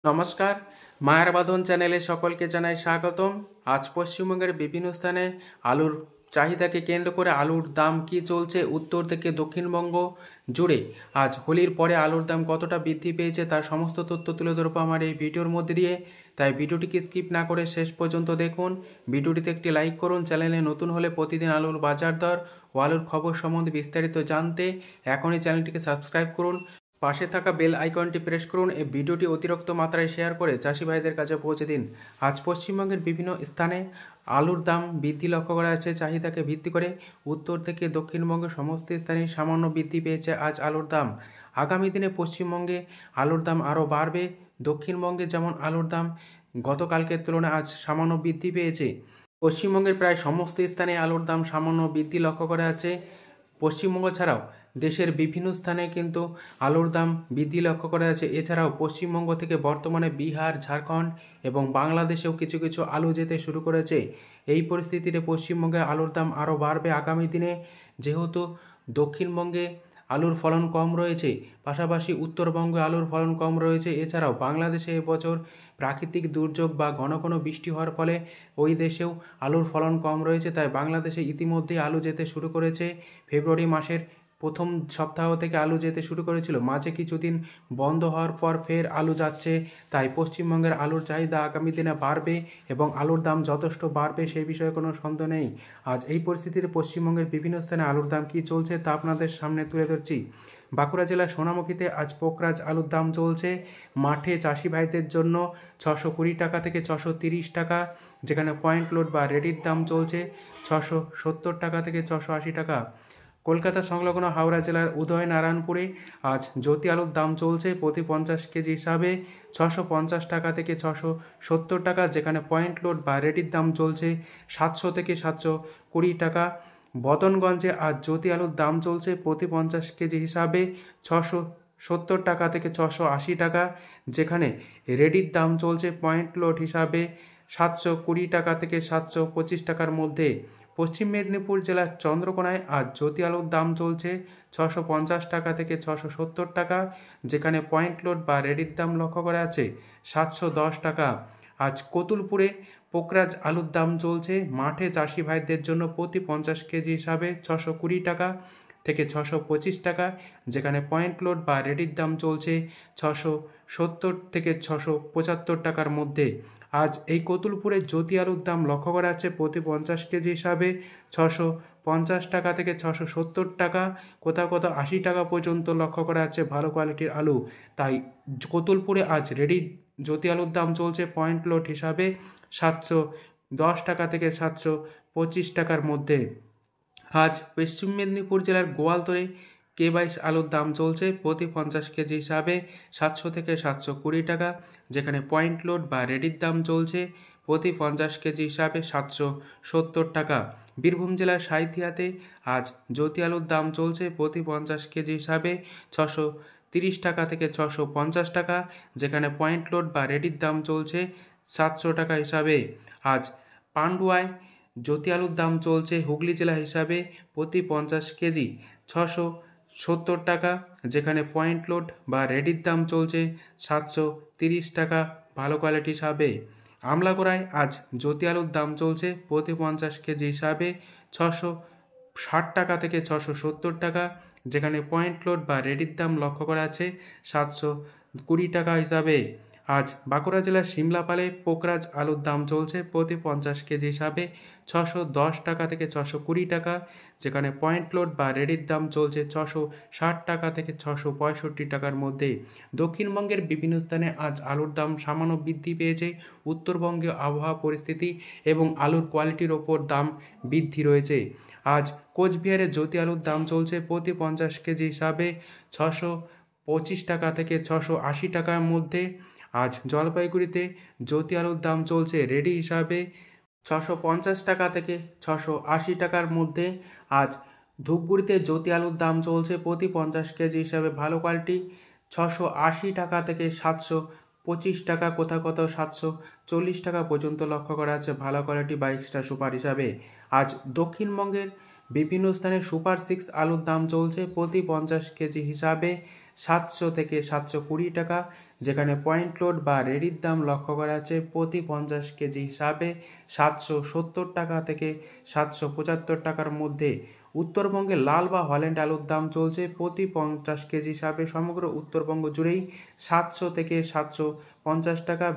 নমস্কার, মায়ের বাঁধন চ্যানেলে সকলকে জানাই স্বাগতম। আজ পশ্চিমবঙ্গের বিভিন্ন স্থানে আলুর চাহিদাকে কেন্দ্র করে আলুর দাম কি চলছে উত্তর থেকে দক্ষিণবঙ্গ জুড়ে। আজ হোলির পরে আলুর দাম কতটা বৃদ্ধি পেয়েছে তার সমস্ত তথ্য তুলে ধরবো আমার এই ভিডিওর মধ্যে দিয়ে। তাই ভিডিওটিকে স্কিপ না করে শেষ পর্যন্ত দেখুন। ভিডিওটিতে একটি লাইক করুন। চ্যানেলে নতুন হলে প্রতিদিন আলুর বাজার দর ও আলুর খবর সম্বন্ধে বিস্তারিত জানতে এখনই চ্যানেলটিকে সাবস্ক্রাইব করুন। পাশে থাকা বেল আইকনটি প্রেস করুন। এই ভিডিওটি অতিরিক্ত মাত্রায় শেয়ার করে চাষি ভাইদের কাছে পৌঁছে দিন। আজ পশ্চিমবঙ্গের বিভিন্ন স্থানে আলুর দাম বৃদ্ধি লক্ষ্য করা যাচ্ছে। চাহিদাকে ভিত্তি করে উত্তর থেকে দক্ষিণবঙ্গের সমস্ত স্থানে সামান্য বৃদ্ধি পেয়েছে আজ আলুর দাম। আগামী দিনে পশ্চিমবঙ্গে আলুর দাম আরও বাড়বে। দক্ষিণবঙ্গে যেমন আলুর দাম গতকালকের তুলনায় আজ সামান্য বৃদ্ধি পেয়েছে, পশ্চিমবঙ্গের প্রায় সমস্ত স্থানে আলুর দাম সামান্য বৃদ্ধি লক্ষ্য করা যাচ্ছে। পশ্চিমবঙ্গ ছাড়াও দেশের বিভিন্ন স্থানে কিন্তু আলুর দাম বৃদ্ধি লক্ষ্য করা যাচ্ছে। এছাড়াও পশ্চিমবঙ্গ থেকে বর্তমানে বিহার, ঝাড়খণ্ড এবং বাংলাদেশেও কিছু কিছু আলু যেতে শুরু করেছে। এই পরিস্থিতিতে পশ্চিমবঙ্গে আলুর দাম আরও বাড়বে আগামী দিনে, যেহেতু দক্ষিণবঙ্গে আলুর ফলন কম রয়েছে, পাশাপাশি উত্তরবঙ্গে আলুর ফলন কম রয়েছে। এছাড়াও বাংলাদেশে এবছর প্রাকৃতিক দুর্যোগ বা ঘন ঘন বৃষ্টি হওয়ার ফলে ওই দেশেও আলুর ফলন কম রয়েছে। তাই বাংলাদেশে ইতিমধ্যেই আলু যেতে শুরু করেছে। ফেব্রুয়ারি মাসের প্রথম সপ্তাহ থেকে আলু যেতে শুরু করেছিল, মাঝে কিছুদিন বন্ধ হওয়ার পর ফের আলু যাচ্ছে। তাই পশ্চিমবঙ্গের আলুর চাহিদা আগামী দিনে বাড়বে এবং আলুর দাম যথেষ্ট বাড়বে, সেই বিষয়ে কোনো সন্দেহ নেই। আজ এই পরিস্থিতিতে পশ্চিমবঙ্গের বিভিন্ন স্থানে আলুর দাম কী চলছে তা আপনাদের সামনে তুলে ধরছি। বাঁকুড়া জেলার সোনামুখীতে আজ পোকরাজ আলুর দাম চলছে মাঠে চাষি ভাইদের জন্য 620 টাকা থেকে 630 টাকা, যেখানে পয়েন্ট লোড বা রেডির দাম চলছে 670 টাকা থেকে 680 টাকা। কলকাতা সংলগ্ন হাওড়া জেলার উদয়নারায়ণপুরে আজ জ্যোতি আলুর দাম চলছে প্রতি 50 কেজি হিসাবে 650 টাকা থেকে 670 টাকা, যেখানে পয়েন্ট লোড বা রেডির দাম চলছে 700 থেকে 720 টাকা। বদনগঞ্জে আজ জ্যোতি আলুর দাম চলছে প্রতি 50 কেজি হিসাবে 670 টাকা থেকে 680 টাকা, যেখানে রেডির দাম চলছে পয়েন্ট লোড হিসাবে 720 টাকা থেকে 725 টাকার মধ্যে। পশ্চিম মেদিনীপুর জেলার চন্দ্রকোনায় আজ জ্যোতি আলুর দাম চলছে 650 টাকা থেকে 670 টাকা, যেখানে পয়েন্ট লোড বা রেডির দাম লক্ষ্য করা আছে 710 টাকা। আজ কতুলপুরে পোকরাজ আলুর দাম চলছে মাঠে চাষি ভাইদের জন্য প্রতি 50 কেজি হিসাবে 620 টাকা থেকে 625 টাকা, যেখানে পয়েন্ট লোড বা রেডির দাম চলছে 670 থেকে 675 টাকার মধ্যে। আজ এই কতুলপুরে জ্যোতি আলুর দাম লক্ষ্য করা যাচ্ছে প্রতি 50 কেজি হিসাবে 650 টাকা থেকে 670 টাকা, কোথাও কোথাও 80 টাকা পর্যন্ত লক্ষ্য করা যাচ্ছে ভালো কোয়ালিটির আলু। তাই কতুলপুরে আজ রেডি জ্যোতি আলুর দাম চলছে পয়েন্ট লোড হিসাবে 710 টাকা থেকে 725 টাকার মধ্যে। আজ পশ্চিম মেদিনীপুর জেলার গোয়ালতরে K22 আলুর দাম চলছে প্রতি 50 কেজি হিসাবে 700 থেকে 720 টাকা, যেখানে পয়েন্ট লোড বা রেডির দাম চলছে প্রতি 50 কেজি হিসাবে 770 টাকা। বীরভূম জেলার সাঁইথিয়াতে আজ জ্যোতি আলুর দাম চলছে প্রতি 50 কেজি হিসাবে 630 টাকা থেকে 650 টাকা, যেখানে পয়েন্ট লোড বা রেডির দাম চলছে 700 টাকা হিসাবে। আজ পান্ডুয়ায় জ্যোতি আলুর দাম চলছে হুগলি জেলা হিসাবে প্রতি 50 কেজি 670 টাকা, যেখানে পয়েন্ট লোড বা রেডির দাম চলছে 730 টাকা ভালো কোয়ালিটি হিসাবে। আমলাগোড়ায় আজ জ্যোতি আলুর দাম চলছে প্রতি 50 কেজি হিসাবে 660 টাকা থেকে 670 টাকা, যেখানে পয়েন্ট লোড বা রেডির দাম লক্ষ্য করা আছে 720 টাকা হিসাবে। আজ বাঁকুড়া জেলার সিমলাপালে পোকরাজ আলুর দাম চলছে প্রতি 50 কেজি হিসাবে 610 টাকা থেকে 620 টাকা, যেখানে পয়েন্ট লোড বা রেডির দাম চলছে 660 টাকা থেকে 665 টাকার মধ্যে। দক্ষিণবঙ্গের বিভিন্ন স্থানে আজ আলুর দাম সামান্য বৃদ্ধি পেয়েছে। উত্তরবঙ্গে আবহাওয়া পরিস্থিতি এবং আলুর কোয়ালিটির ওপর দাম বৃদ্ধি রয়েছে। আজ কোচবিহারে জ্যোতি আলুর দাম চলছে প্রতি 50 কেজি হিসাবে 625 টাকা থেকে 680 টাকার মধ্যে। আজ জলপাইগুড়িতে জ্যোতি আলুর দাম চলছে রেডি হিসাবে 650 টাকা থেকে 680 টাকার মধ্যে। আজ ধূপগুড়িতে জ্যোতি আলুর দাম চলছে প্রতি 50 কেজি হিসাবে ভালো কোয়ালিটি 680 টাকা থেকে 725 টাকা, কোথাও কোথাও 740 টাকা পর্যন্ত লক্ষ্য করা যাচ্ছে ভালো কোয়ালিটি বা এক্সট্রা সুপার হিসাবে। আজ দক্ষিণবঙ্গের বিভিন্ন স্থানে সুপার 6 আলুর দাম চলছে প্রতি 50 কেজি হিসাবে 700 থেকে 720 টাকা, যেখানে পয়েন্ট লোড বা রেডির দাম লক্ষ্য করা যাচ্ছে প্রতি 50 কেজি হিসাবে 770 টাকা থেকে 775 টাকার মধ্যে। উত্তরবঙ্গে লাল বা হল্যান্ড আলুর দাম চলছে প্রতি 50 কেজি হিসাবে সমগ্র উত্তরবঙ্গ জুড়েই 700 থেকে 750 টাকা।